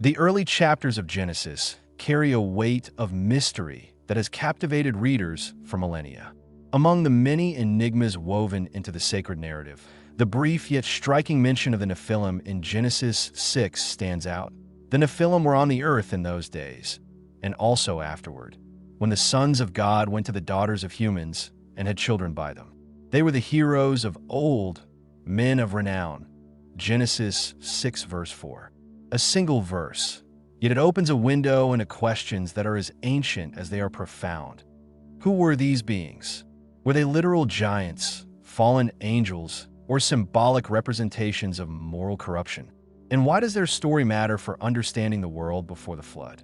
The early chapters of Genesis carry a weight of mystery that has captivated readers for millennia. Among the many enigmas woven into the sacred narrative, the brief yet striking mention of the Nephilim in Genesis 6 stands out. The Nephilim were on the earth in those days, and also afterward, when the sons of God went to the daughters of humans and had children by them. They were the heroes of old, men of renown. Genesis 6 verse 4. A single verse, yet it opens a window into questions that are as ancient as they are profound. Who were these beings? Were they literal giants, fallen angels, or symbolic representations of moral corruption? And why does their story matter for understanding the world before the flood?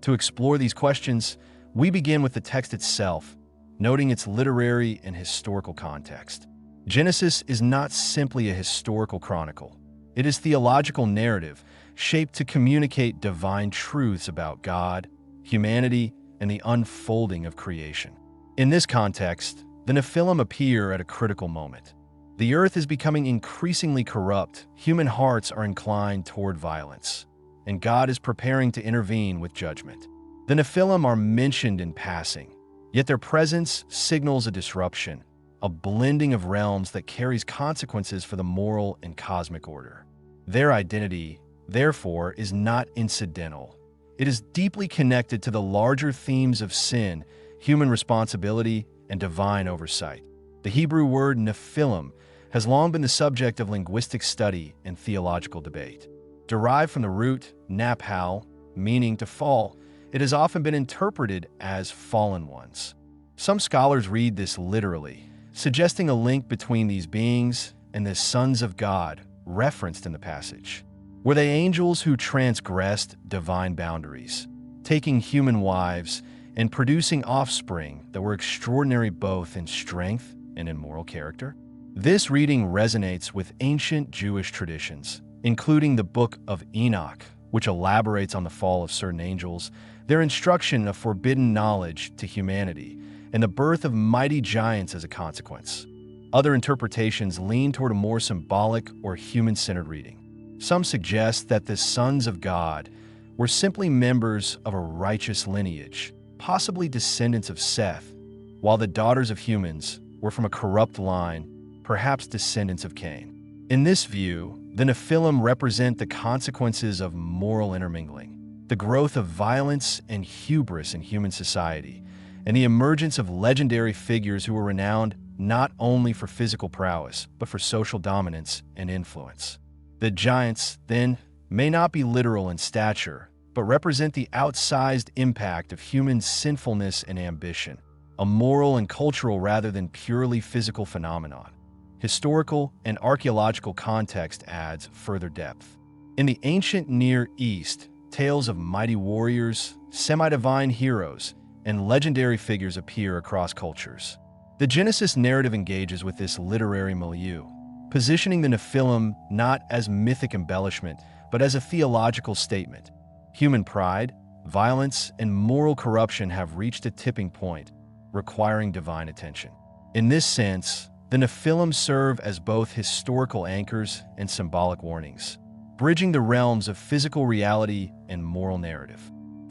To explore these questions, we begin with the text itself, noting its literary and historical context. Genesis is not simply a historical chronicle. It is theological narrative shaped to communicate divine truths about God, humanity, and the unfolding of creation. In this context, the Nephilim appear at a critical moment. The earth is becoming increasingly corrupt, human hearts are inclined toward violence, and God is preparing to intervene with judgment. The Nephilim are mentioned in passing, yet their presence signals a disruption, a blending of realms that carries consequences for the moral and cosmic order. Their identity, therefore, is not incidental. It is deeply connected to the larger themes of sin, human responsibility, and divine oversight. The Hebrew word Nephilim has long been the subject of linguistic study and theological debate. Derived from the root naphal, meaning to fall, it has often been interpreted as fallen ones. Some scholars read this literally, suggesting a link between these beings and the sons of God referenced in the passage. Were they angels who transgressed divine boundaries, taking human wives and producing offspring that were extraordinary both in strength and in moral character? This reading resonates with ancient Jewish traditions, including the Book of Enoch, which elaborates on the fall of certain angels, their instruction of forbidden knowledge to humanity, and the birth of mighty giants as a consequence. Other interpretations lean toward a more symbolic or human-centered reading. Some suggest that the sons of God were simply members of a righteous lineage, possibly descendants of Seth, while the daughters of humans were from a corrupt line, perhaps descendants of Cain. In this view, the Nephilim represent the consequences of moral intermingling, the growth of violence and hubris in human society, and the emergence of legendary figures who were renowned not only for physical prowess, but for social dominance and influence. The giants, then, may not be literal in stature, but represent the outsized impact of human sinfulness and ambition, a moral and cultural rather than purely physical phenomenon. Historical and archaeological context adds further depth. In the ancient Near East, tales of mighty warriors, semi-divine heroes, and legendary figures appear across cultures. The Genesis narrative engages with this literary milieu, positioning the Nephilim not as mythic embellishment, but as a theological statement. Human pride, violence, and moral corruption have reached a tipping point, requiring divine attention. In this sense, the Nephilim serve as both historical anchors and symbolic warnings, bridging the realms of physical reality and moral narrative.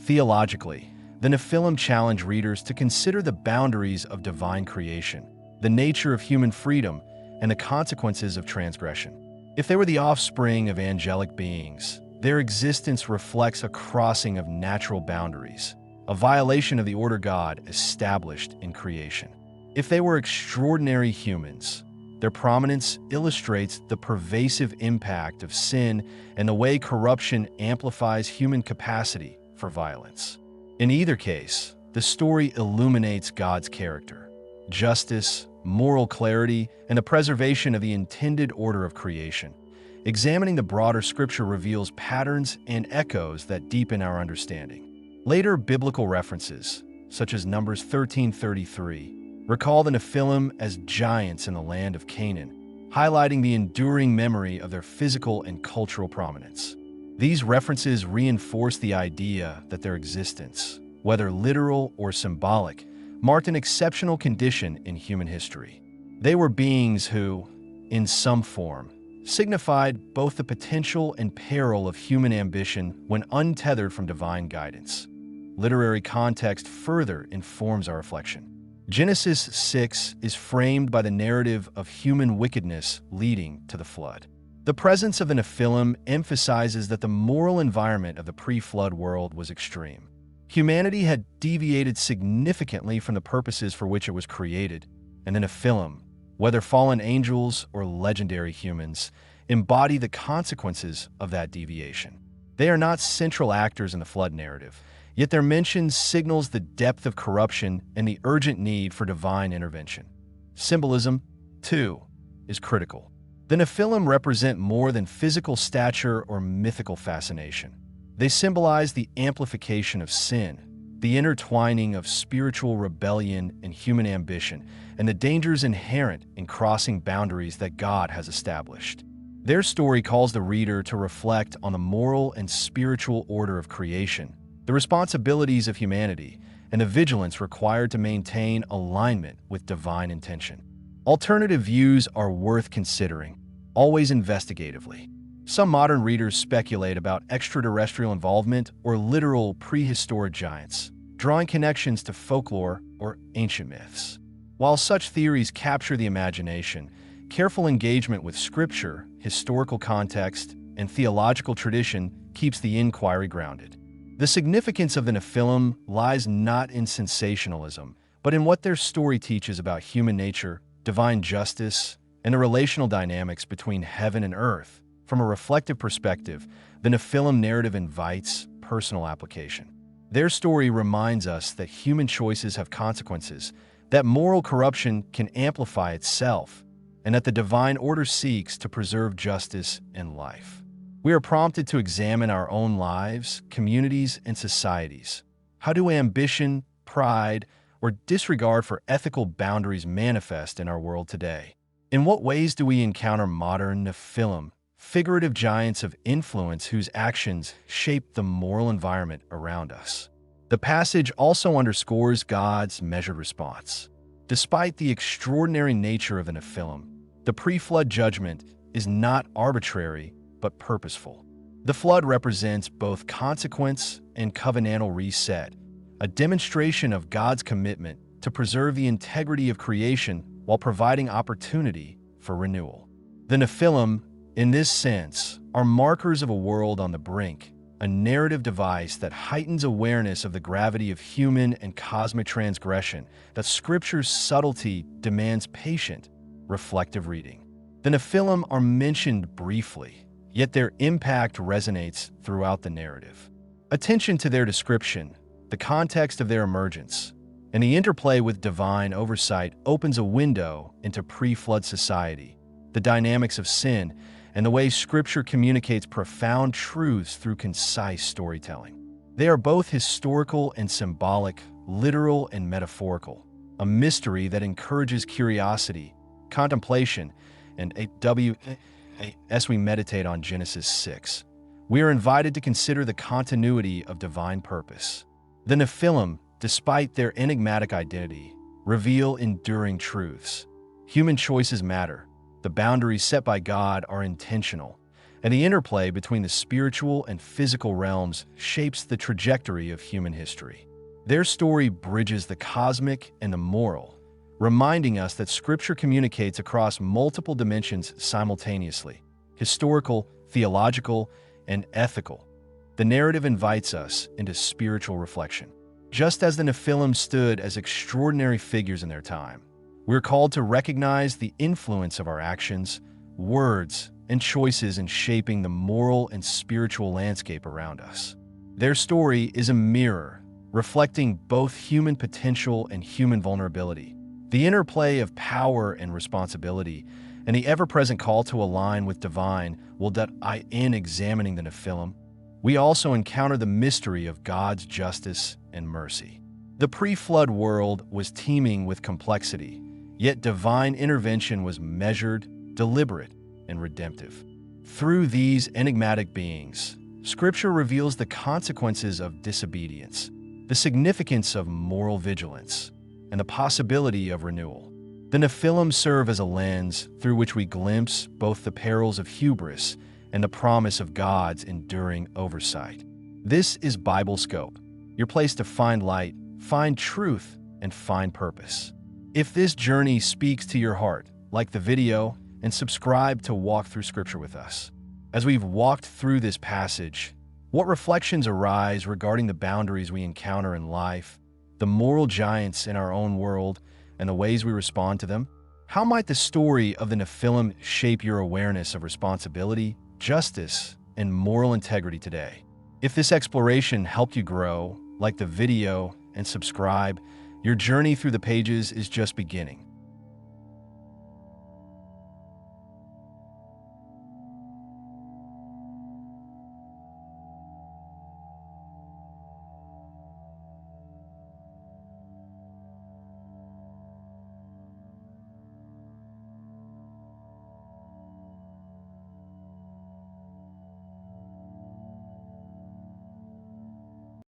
Theologically, the Nephilim challenge readers to consider the boundaries of divine creation, the nature of human freedom, and the consequences of transgression. If they were the offspring of angelic beings, their existence reflects a crossing of natural boundaries, a violation of the order God established in creation. If they were extraordinary humans, their prominence illustrates the pervasive impact of sin and the way corruption amplifies human capacity for violence. In either case, the story illuminates God's character, justice, moral clarity, and the preservation of the intended order of creation. Examining the broader scripture reveals patterns and echoes that deepen our understanding. Later biblical references, such as Numbers 13:33, recall the Nephilim as giants in the land of Canaan, highlighting the enduring memory of their physical and cultural prominence. These references reinforce the idea that their existence, whether literal or symbolic, marked an exceptional condition in human history. They were beings who, in some form, signified both the potential and peril of human ambition when untethered from divine guidance. Literary context further informs our reflection. Genesis 6 is framed by the narrative of human wickedness leading to the flood. The presence of the Nephilim emphasizes that the moral environment of the pre-flood world was extreme. Humanity had deviated significantly from the purposes for which it was created, and the Nephilim, whether fallen angels or legendary humans, embody the consequences of that deviation. They are not central actors in the flood narrative, yet their mention signals the depth of corruption and the urgent need for divine intervention. Symbolism, too, is critical. The Nephilim represent more than physical stature or mythical fascination. They symbolize the amplification of sin, the intertwining of spiritual rebellion and human ambition, and the dangers inherent in crossing boundaries that God has established. Their story calls the reader to reflect on the moral and spiritual order of creation, the responsibilities of humanity, and the vigilance required to maintain alignment with divine intention. Alternative views are worth considering, always investigatively. Some modern readers speculate about extraterrestrial involvement or literal prehistoric giants, drawing connections to folklore or ancient myths. While such theories capture the imagination, careful engagement with scripture, historical context, and theological tradition keeps the inquiry grounded. The significance of the Nephilim lies not in sensationalism, but in what their story teaches about human nature, divine justice, and the relational dynamics between heaven and earth. From a reflective perspective, the Nephilim narrative invites personal application. Their story reminds us that human choices have consequences, that moral corruption can amplify itself, and that the divine order seeks to preserve justice and life. We are prompted to examine our own lives, communities, and societies. How do ambition, pride, or disregard for ethical boundaries manifest in our world today? In what ways do we encounter modern Nephilim, figurative giants of influence whose actions shape the moral environment around us? The passage also underscores God's measured response. Despite the extraordinary nature of the Nephilim, the pre-flood judgment is not arbitrary but purposeful. The flood represents both consequence and covenantal reset, a demonstration of God's commitment to preserve the integrity of creation while providing opportunity for renewal. The Nephilim, in this sense, are markers of a world on the brink, a narrative device that heightens awareness of the gravity of human and cosmic transgression, that Scripture's subtlety demands patient, reflective reading. The Nephilim are mentioned briefly, yet their impact resonates throughout the narrative. Attention to their description, the context of their emergence, and the interplay with divine oversight opens a window into pre-flood society, the dynamics of sin, and the way Scripture communicates profound truths through concise storytelling. They are both historical and symbolic, literal and metaphorical, a mystery that encourages curiosity, contemplation, and as we meditate on Genesis 6. We are invited to consider the continuity of divine purpose. The Nephilim, despite their enigmatic identity, reveal enduring truths. Human choices matter. The boundaries set by God are intentional, and the interplay between the spiritual and physical realms shapes the trajectory of human history. Their story bridges the cosmic and the moral, reminding us that Scripture communicates across multiple dimensions simultaneously: historical, theological, and ethical. The narrative invites us into spiritual reflection. Just as the Nephilim stood as extraordinary figures in their time, we're called to recognize the influence of our actions, words, and choices in shaping the moral and spiritual landscape around us. Their story is a mirror, reflecting both human potential and human vulnerability, the interplay of power and responsibility, and the ever-present call to align with divine will that in examining the Nephilim, we also encounter the mystery of God's justice and mercy. The pre-flood world was teeming with complexity, yet divine intervention was measured, deliberate, and redemptive. Through these enigmatic beings, Scripture reveals the consequences of disobedience, the significance of moral vigilance, and the possibility of renewal. The Nephilim serve as a lens through which we glimpse both the perils of hubris and the promise of God's enduring oversight. This is Bible Scope, your place to find light, find truth, and find purpose. If this journey speaks to your heart, like the video and subscribe to walk through Scripture with us. As we've walked through this passage, what reflections arise regarding the boundaries we encounter in life, the moral giants in our own world, and the ways we respond to them? How might the story of the Nephilim shape your awareness of responsibility, justice, and moral integrity today? If this exploration helped you grow, like the video and subscribe. Your journey through the pages is just beginning.